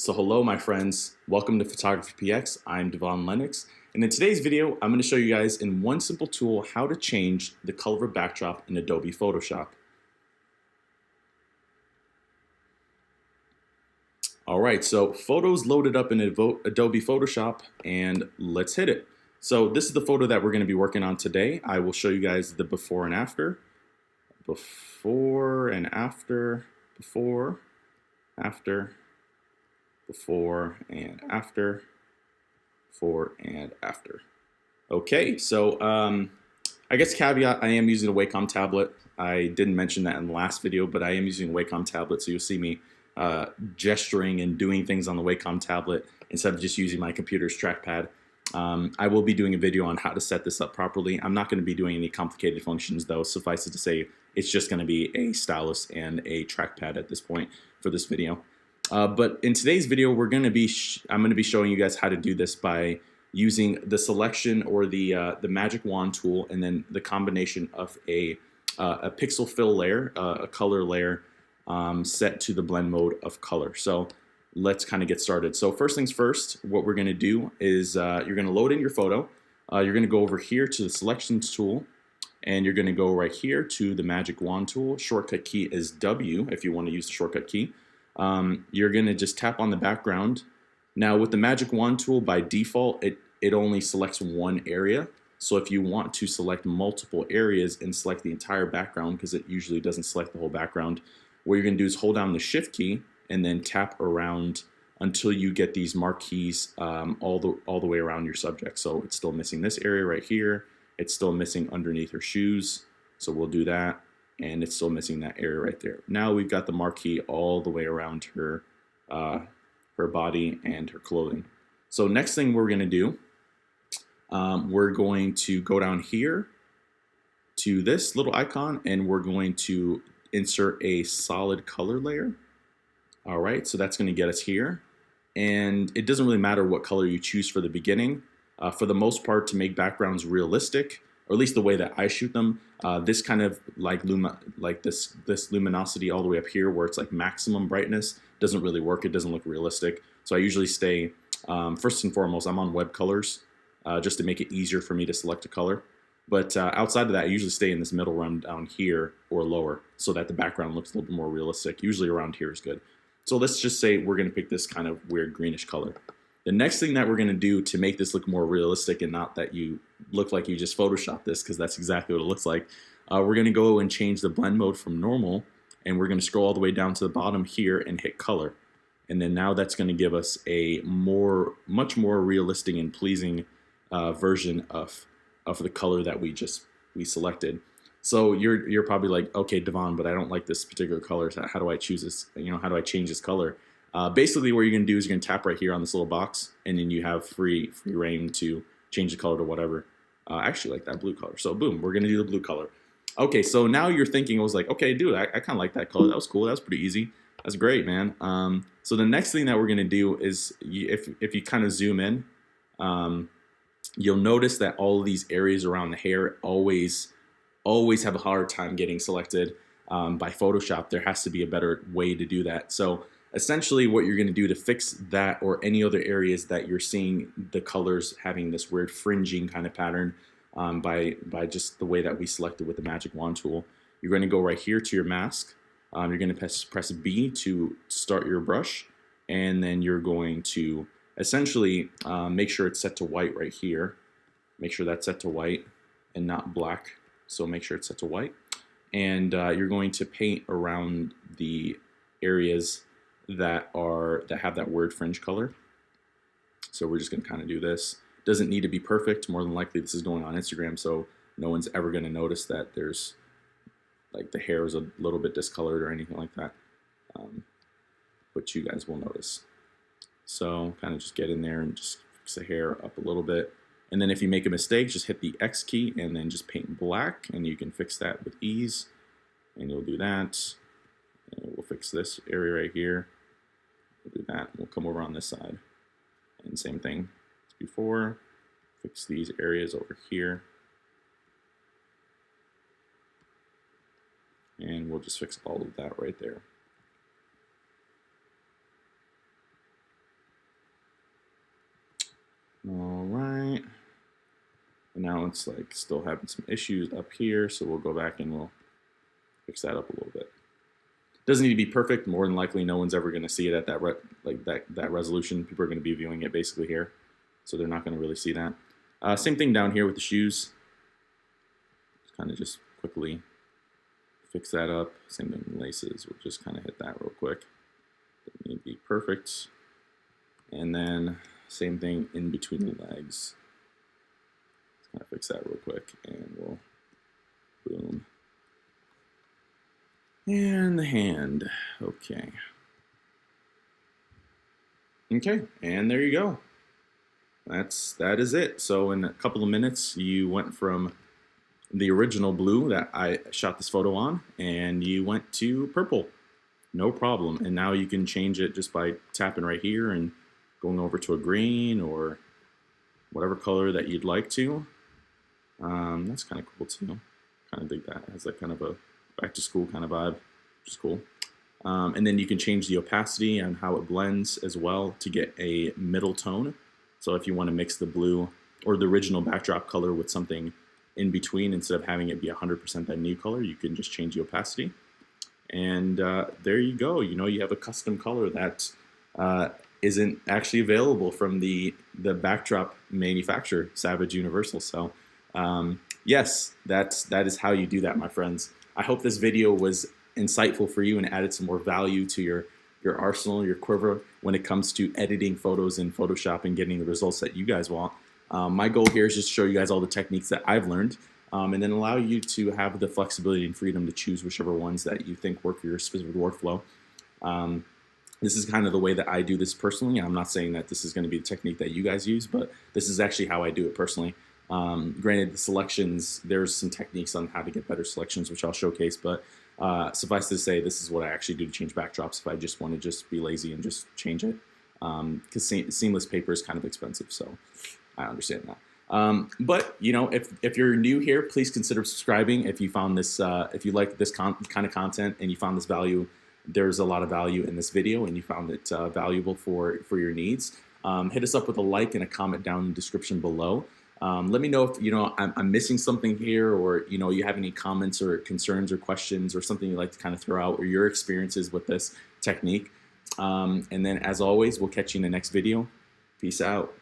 So hello my friends, welcome to PhotographyPX. I'm Devon Lennox, and in today's video I'm going to show you guys in one simple tool how to change the color of a backdrop in Adobe Photoshop. Alright, so photos loaded up in Adobe Photoshop, and let's hit it. So this is the photo that we're going to be working on today. I will show you guys the before and after. Before and after, before, after, before and after, before and after. Okay, so I guess caveat, I am using a Wacom tablet. I didn't mention that in the last video, but I am using a Wacom tablet, so you'll see me gesturing and doing things on the Wacom tablet instead of just using my computer's trackpad. I will be doing a video on how to set this up properly. I'm not going to be doing any complicated functions though. Suffice it to say, it's just going to be a stylus and a trackpad at this point for this video. But in today's video, I'm going to be showing you guys how to do this by using the selection or the magic wand tool, and then the combination of a pixel fill layer, a color layer set to the blend mode of color. So let's kind of get started. So first things first, what we're going to do is you're going to load in your photo. You're going to go over here to the selections tool, and you're going to go right here to the magic wand tool. Shortcut key is W if you want to use the shortcut key. You're going to just tap on the background. Now with the magic wand tool, by default it only selects one area. So if you want to select multiple areas and select the entire background, because it usually doesn't select the whole background, what you're going to do is hold down the shift key and then tap around until you get these marquees all the way around your subject. So it's still missing this area right here. It's still missing underneath her shoes. So we'll do that. And it's still missing that area right there. Now we've got the marquee all the way around her body and her clothing. So next thing we're going to do, we're going to go down here to this little icon, and we're going to insert a solid color layer. All right, so that's going to get us here. And it doesn't really matter what color you choose for the beginning. For the most part, to make backgrounds realistic, or at least the way that I shoot them, this kind of like this luminosity all the way up here where it's like maximum brightness doesn't really work. It doesn't look realistic. So I usually stay, first and foremost, I'm on web colors just to make it easier for me to select a color. But outside of that, I usually stay in this middle run down here or lower so that the background looks a little bit more realistic. Usually around here is good. So let's just say we're going to pick this kind of weird greenish color. The next thing that we're going to do to make this look more realistic, and not that you look like you just photoshopped this, because that's exactly what it looks like, we're going to go and change the blend mode from normal, and we're going to scroll all the way down to the bottom here and hit color. And then now that's going to give us a much more realistic and pleasing version of the color that we selected. So you're probably like, okay, Devon, but I don't like this particular color. So how do I choose this? How do I change this color? Basically, what you're going to do is you're going to tap right here on this little box, and then you have free reign to change the color to whatever. I actually like that blue color. So boom, we're going to do the blue color. Okay, so now you're thinking, I was like, okay, dude, I kind of like that color. That was cool. That was pretty easy. That's great, man. So the next thing that we're going to do is, if you kind of zoom in, you'll notice that all of these areas around the hair always have a hard time getting selected by Photoshop. There has to be a better way to do that. So essentially what you're going to do to fix that, or any other areas that you're seeing the colors having this weird fringing kind of pattern by just the way that we selected with the magic wand tool, you're going to go right here to your mask. You're going to press B to start your brush, and then you're going to essentially make sure it's set to white right here. Make sure that's set to white and not black. So make sure it's set to white. And you're going to paint around the areas that have that weird fringe color. So we're just going to kind of do this. Doesn't need to be perfect. More than likely this is going on Instagram, so no one's ever going to notice that there's like the hair is a little bit discolored or anything like that. But you guys will notice. So kind of just get in there and just fix the hair up a little bit. And then if you make a mistake, just hit the X key and then just paint black, and you can fix that with ease. And you'll do that. And we'll fix this area right here. We'll do that. We'll come over on this side. And same thing as before. Fix these areas over here. And we'll just fix all of that right there. All right. And now it's like still having some issues up here, so we'll go back and we'll fix that up a little bit. Doesn't need to be perfect. More than likely, no one's ever going to see it at that resolution. People are going to be viewing it basically here, so they're not going to really see that. Same thing down here with the shoes. Kind of just quickly fix that up. Same thing with laces. We'll just kind of hit that real quick. Doesn't need to be perfect. And then same thing in between the legs. Let's kind of fix that real quick, and we'll boom. And the hand. Okay. Okay, and there you go. That is it. So in a couple of minutes, you went from the original blue that I shot this photo on, and you went to purple. No problem. And now you can change it just by tapping right here and going over to a green or whatever color that you'd like to. That's kind of cool too. Kind of dig that. It has like kind of a back to school kind of vibe, which is cool. And then you can change the opacity and how it blends as well to get a middle tone. So if you want to mix the blue or the original backdrop color with something in between, instead of having it be 100% that new color, you can just change the opacity. And there you go. You know, you have a custom color that isn't actually available from the backdrop manufacturer, Savage Universal. So yes, that is how you do that, my friends. I hope this video was insightful for you and added some more value to your arsenal, your quiver when it comes to editing photos in Photoshop and getting the results that you guys want. My goal here is just to show you guys all the techniques that I've learned, and then allow you to have the flexibility and freedom to choose whichever ones that you think work for your specific workflow. This is kind of the way that I do this personally. I'm not saying that this is going to be the technique that you guys use, but this is actually how I do it personally. Granted, the selections, there's some techniques on how to get better selections, which I'll showcase, but suffice to say, this is what I actually do to change backdrops if I just want to just be lazy and just change it. Because seamless paper is kind of expensive, so I understand that. But you know, if you're new here, please consider subscribing. If you found this, if you like this kind of content and you found this value, there's a lot of value in this video, and you found it valuable for your needs. Hit us up with a like and a comment down in the description below. Let me know if I'm missing something here, or you have any comments or concerns or questions or something you'd like to kind of throw out, or your experiences with this technique. And then, as always, we'll catch you in the next video. Peace out.